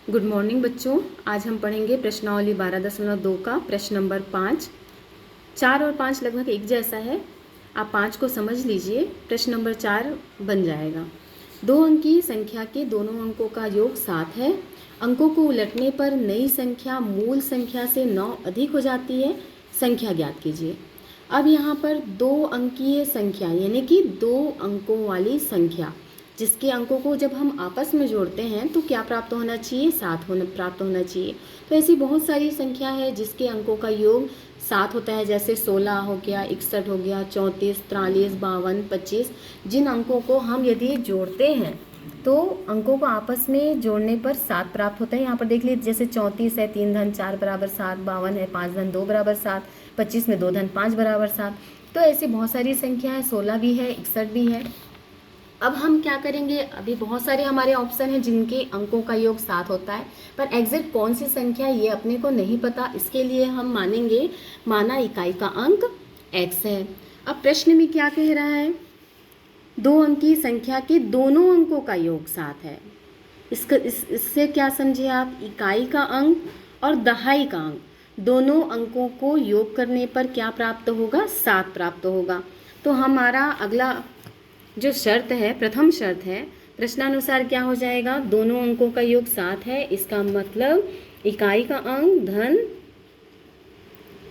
Good morning बच्चों। आज हम पढ़ेंगे प्रश्नावली 12.2 का प्रश्न नंबर 5। 4 और 5 लगभग एक जैसा है, आप 5 को समझ लीजिए, प्रश्न नंबर 4 बन जाएगा। 2 अंकीय संख्या के दोनों अंकों का योग 7 है। अंकों को उलटने पर नई संख्या मूल संख्या से 9 अधिक हो जाती है। संख्या ज्ञात कीजिए। अब यहाँ पर 2 अंकीय संख्या यानी कि 2 अंकों वाली संख्या, जिसके अंकों को जब हम आपस में जोड़ते हैं तो क्या प्राप्त होना चाहिए? 7 प्राप्त होना चाहिए। तो ऐसी बहुत सारी संख्या है जिसके अंकों का योग 7 होता है, जैसे 16 हो गया, 61 हो गया, 34, 43, 52, 25। जिन अंकों को हम यदि जोड़ते हैं तो अंकों को आपस में जोड़ने पर 7 प्राप्त होता है। यहाँ पर देख लीजिए, जैसे 34 है 3 धन 4 बराबर 7, 52 है 5 धन 2 बराबर 7, 25 में 2 धन 5 बराबर 7। तो ऐसी बहुत सारी संख्या है, 16 भी है, 61 भी है। अब हम क्या करेंगे, अभी बहुत सारे हमारे ऑप्शन हैं जिनके अंकों का योग 7 होता है, पर एग्जैक्ट कौन सी संख्या ये अपने को नहीं पता। इसके लिए हम मानेंगे, माना इकाई का अंक x है। अब प्रश्न में क्या कह रहा है? 2 अंकीय संख्या के दोनों अंकों का योग 7 है। इससे क्या समझे आप? इकाई का अंक और दहाई का अंक, दोनों अंकों को योग करने पर क्या प्राप्त होगा? 7 प्राप्त होगा। तो हमारा अगला जो शर्त है, प्रथम शर्त है, प्रश्नानुसार क्या हो जाएगा? दोनों अंकों का योग 7 है, इसका मतलब इकाई का अंक धन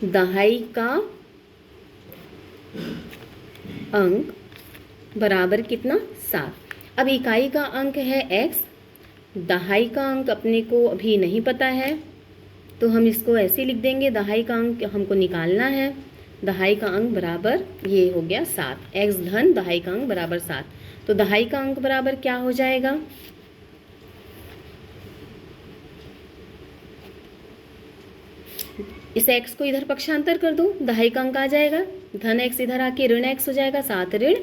दहाई का अंक बराबर कितना? 7। अब इकाई का अंक है x, दहाई का अंक अपने को अभी नहीं पता है, तो हम इसको ऐसे लिख देंगे, दहाई का अंक हमको निकालना है। दहाई का अंक बराबर ये हो गया 7, x धन दहाई का अंक बराबर 7। तो दहाई का अंक बराबर क्या हो जाएगा? इस x को इधर पक्षांतर कर दो, दहाई का अंक आ जाएगा, धन x इधर आके ऋण x हो जाएगा, 7 ऋण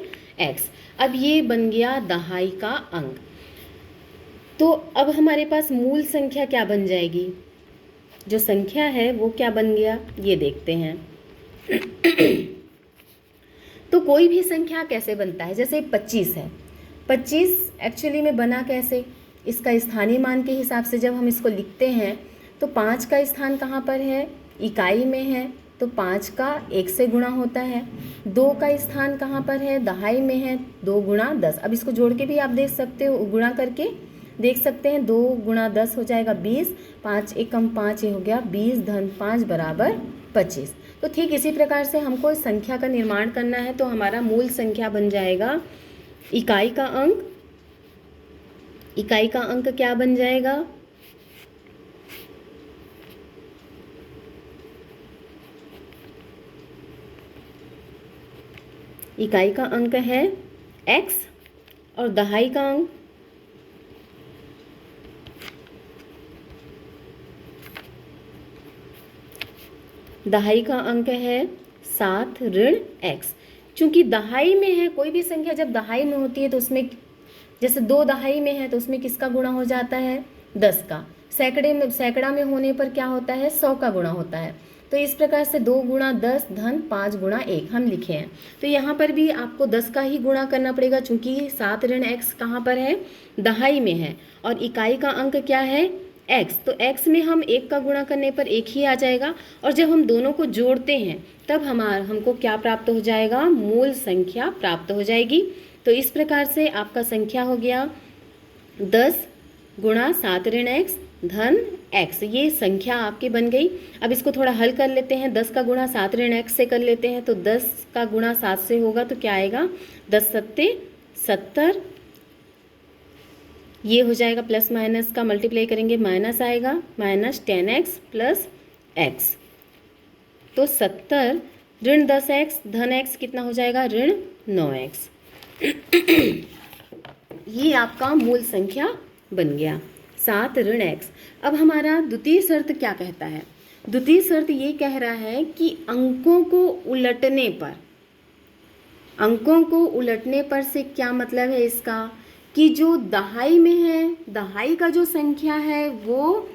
x। अब ये बन गया दहाई का अंक। तो अब हमारे पास मूल संख्या क्या बन जाएगी? जो संख्या है वो क्या बन गया, ये देखते हैं। तो कोई भी संख्या कैसे बनता है? जैसे 25 है, 25 एक्चुअली में बना कैसे? इसका स्थानीय मान के हिसाब से जब हम इसको लिखते हैं तो 5 का स्थान कहाँ पर है? इकाई में है, तो 5 का 1 से गुणा होता है। 2 का स्थान कहाँ पर है? दहाई में है, 2 गुणा 10। अब इसको जोड़ के भी आप देख सकते हो, गुणा करके देख सकते हैं, 2 गुणा 10 हो जाएगा 20, 5 एकम 5 ये हो गया 20 धन 5 बराबर 25। तो ठीक इसी प्रकार से हमको संख्या का निर्माण करना है, तो हमारा मूल संख्या बन जाएगा इकाई का अंक। इकाई का अंक क्या बन जाएगा? इकाई का अंक है x और दहाई का अंक है 7 ऋण x। चूंकि दहाई में है, कोई भी संख्या जब दहाई में होती है तो उसमें, जैसे 2 दहाई में है तो उसमें किसका गुणा हो जाता है? 10 का। सैकड़ा में होने पर क्या होता है? 100 का गुणा होता है। तो इस प्रकार से 2 गुणा 10 धन 5 गुणा 1 हम लिखे हैं। तो यहाँ पर भी आपको 10 का ही गुणा करना पड़ेगा, चूंकि 7 ऋण x कहाँ पर है? दहाई में है, और इकाई का अंक क्या है? x। तो x में हम 1 का गुणा करने पर 1 ही आ जाएगा, और जब हम दोनों को जोड़ते हैं तब हमको क्या प्राप्त हो जाएगा? मूल संख्या प्राप्त हो जाएगी। तो इस प्रकार से आपका संख्या हो गया 10 गुणा 7 ऋण x धन x। ये संख्या आपकी बन गई। अब इसको थोड़ा हल कर लेते हैं, 10 का गुणा 7 ऋण x से कर लेते हैं, तो 10 का गुणा 7 से होगा तो क्या आएगा? 10 सत्ते 70, ये हो जाएगा, प्लस माइनस का मल्टीप्लाई करेंगे माइनस आएगा, माइनस 10x प्लस x। तो 70 ऋण 10x धन x कितना हो जाएगा? ऋण 9x। ये आपका मूल संख्या बन गया 7 ऋण x। अब हमारा द्वितीय शर्त क्या कहता है? द्वितीय शर्त ये कह रहा है कि अंकों को उलटने पर से क्या मतलब है इसका? कि जो दहाई में है, दहाई का जो संख्या है वो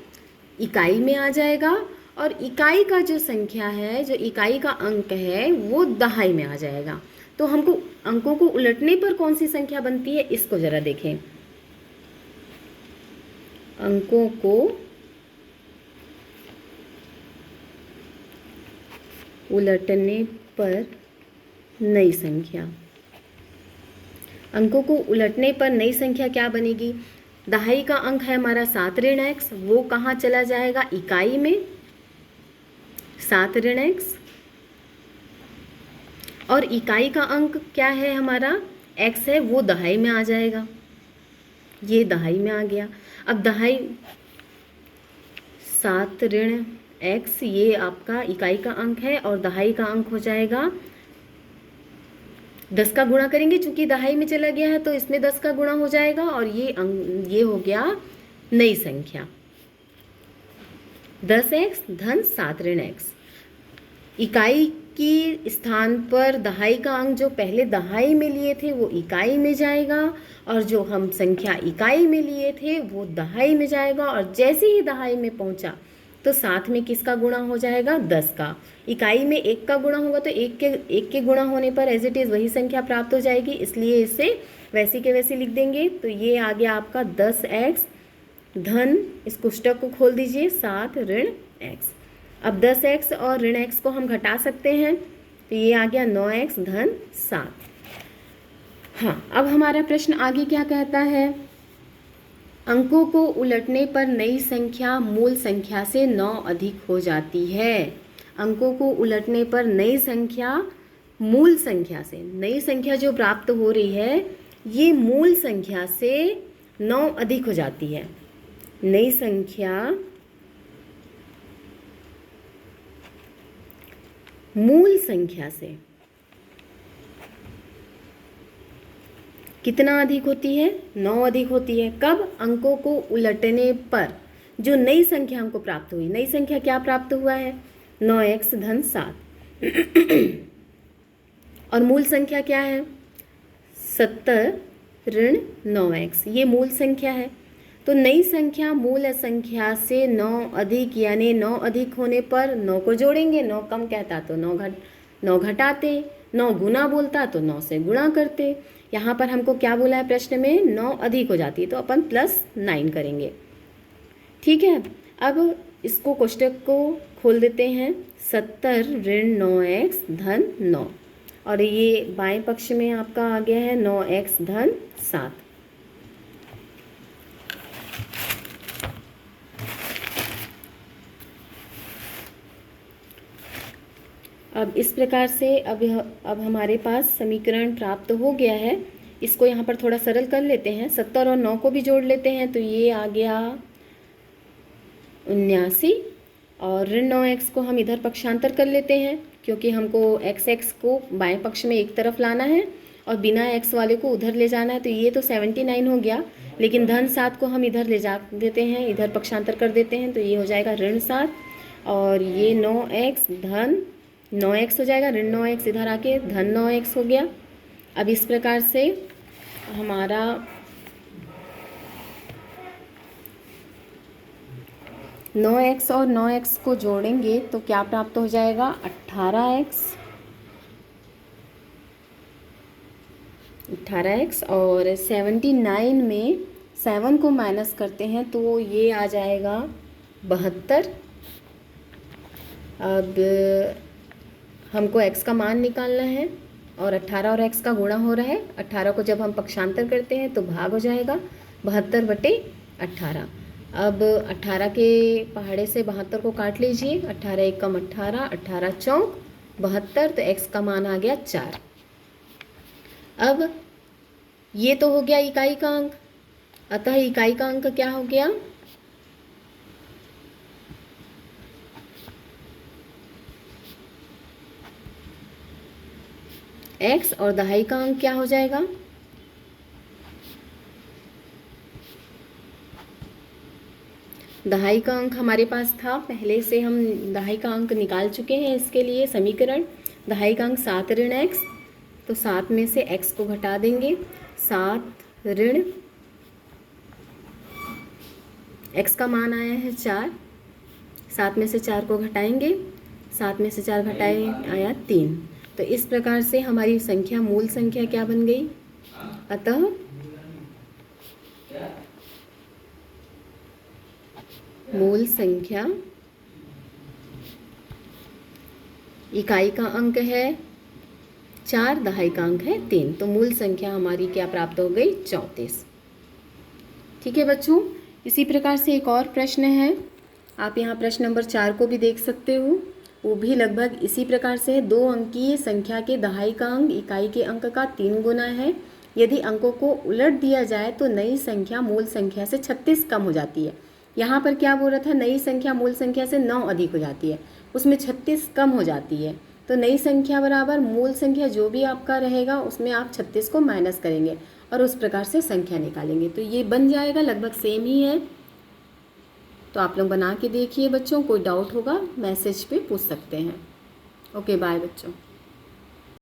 इकाई में आ जाएगा, और इकाई का जो संख्या है, जो इकाई का अंक है, वो दहाई में आ जाएगा। तो हमको अंकों को उलटने पर कौन सी संख्या बनती है, इसको जरा देखें। अंकों को उलटने पर नई संख्या। अंकों को उलटने पर नई संख्या क्या बनेगी? दहाई का अंक है हमारा 7 ऋण x, वो कहाँ चला जाएगा? इकाई में 7 ऋण x। और इकाई का अंक क्या है हमारा? x है, वो दहाई में आ जाएगा। ये दहाई में आ गया। अब दहाई 7 ऋण x ये आपका इकाई का अंक है और दहाई का अंक हो जाएगा 10 का गुणा करेंगे, चूंकि दहाई में चला गया है तो इसमें 10 का गुणा हो जाएगा और ये हो गया नई संख्या 10x धन 7 ऋण x। इकाई की स्थान पर दहाई का अंक जो पहले दहाई में लिए थे वो इकाई में जाएगा और जो हम संख्या इकाई में लिए थे वो दहाई में जाएगा और जैसे ही दहाई में पहुंचा तो साथ में किसका गुणा हो जाएगा? 10 का। इकाई में 1 का गुणा होगा तो एक के गुणा होने पर एज इट इज़ वही संख्या प्राप्त हो जाएगी, इसलिए इसे वैसी के वैसी लिख देंगे। तो ये आ गया आपका 10x धन, इस कोष्टक को खोल दीजिए, 7 ऋण x। अब 10x और ऋण x को हम घटा सकते हैं तो ये आ गया 9x धन 7। हाँ, अब हमारा प्रश्न आगे क्या कहता है? अंकों को उलटने पर नई संख्या मूल संख्या से 9 अधिक हो जाती है। अंकों को उलटने पर नई संख्या मूल संख्या से, नई संख्या जो प्राप्त हो रही है ये मूल संख्या से 9 अधिक हो जाती है। नई संख्या मूल संख्या से कितना अधिक होती है? 9 अधिक होती है। कब? अंकों को उलटने पर जो नई संख्या हमको प्राप्त हुई। नई संख्या क्या प्राप्त हुआ है? 9x धन 7 और मूल संख्या क्या है? 70 ऋण 9x, ये मूल संख्या है। तो नई संख्या मूल संख्या से 9 अधिक, यानी 9 अधिक होने पर 9 को जोड़ेंगे, 9 कम कहता तो 9 घटाते, 9 गुना बोलता तो 9 से गुणा करते। यहाँ पर हमको क्या बोला है प्रश्न में? 9 अधिक हो जाती है तो अपन +9 करेंगे। ठीक है, अब इसको कोष्टक को खोल देते हैं, 70 ऋण 9x धन 9 और ये बाएं पक्ष में आपका आ गया है 9x धन 7। अब इस प्रकार से अब हमारे पास समीकरण प्राप्त हो गया है। इसको यहाँ पर थोड़ा सरल कर लेते हैं, 70 और 9 को भी जोड़ लेते हैं तो ये आ गया 79 और ऋण 9x को हम इधर पक्षांतर कर लेते हैं क्योंकि हमको x को बाएं पक्ष में एक तरफ लाना है और बिना x वाले को उधर ले जाना है। तो ये तो 79 हो गया, लेकिन धन 7 को हम इधर ले जा देते हैं, इधर पक्षांतर कर देते हैं तो ये हो जाएगा ऋण 7 और ये 9x धन 9x हो जाएगा, ऋण 9x इधर आके धन 9x हो गया। अब इस प्रकार से हमारा नौ एक्स और 9x को जोड़ेंगे तो क्या प्राप्त हो जाएगा? 18x और 79 में 7 को माइनस करते हैं तो ये आ जाएगा 72। अब हमको x का मान निकालना है और 18 और x का गुणा हो रहा है। 18 को जब हम पक्षांतर करते हैं तो भाग हो जाएगा 72/18। अब 18 के पहाड़े से 72 को काट लीजिए, 18 एकम 18, 18 चौक 72, तो x का मान आ गया 4। अब ये तो हो गया इकाई का अंक, अतः इकाई का अंक क्या हो गया? x और दहाई का अंक क्या हो जाएगा? दहाई का अंक हमारे पास था पहले से, हम दहाई का अंक निकाल चुके हैं। इसके लिए समीकरण दहाई का अंक 7 ऋण x, तो 7 में से x को घटा देंगे, 7 ऋण x का मान आया है 4, 7 में से 4 को घटाएंगे, 7 में से 4 घटाए आया 3। तो इस प्रकार से हमारी संख्या मूल संख्या क्या बन गई? अतः मूल संख्या इकाई का अंक है 4, दहाई का अंक है 3, तो मूल संख्या हमारी क्या प्राप्त हो गई? 34। ठीक है बच्चों, इसी प्रकार से एक और प्रश्न है, आप यहाँ प्रश्न नंबर 4 को भी देख सकते हो। वो भी लगभग इसी प्रकार से है। 2 अंकीय संख्या के दहाई का अंक इकाई के अंक का 3 गुना है। यदि अंकों को उलट दिया जाए तो नई संख्या मूल संख्या से 36 कम हो जाती है। यहाँ पर क्या बोल रहा था? नई संख्या मूल संख्या से 9 अधिक हो जाती है, उसमें 36 कम हो जाती है। तो नई संख्या बराबर मूल संख्या जो भी आपका रहेगा उसमें आप 36 को माइनस करेंगे और उस प्रकार से संख्या निकालेंगे, तो ये बन जाएगा, लगभग सेम ही है। तो आप लोग बना के देखिए बच्चों, कोई डाउट होगा मैसेज पे पूछ सकते हैं। ओके बाय बच्चों।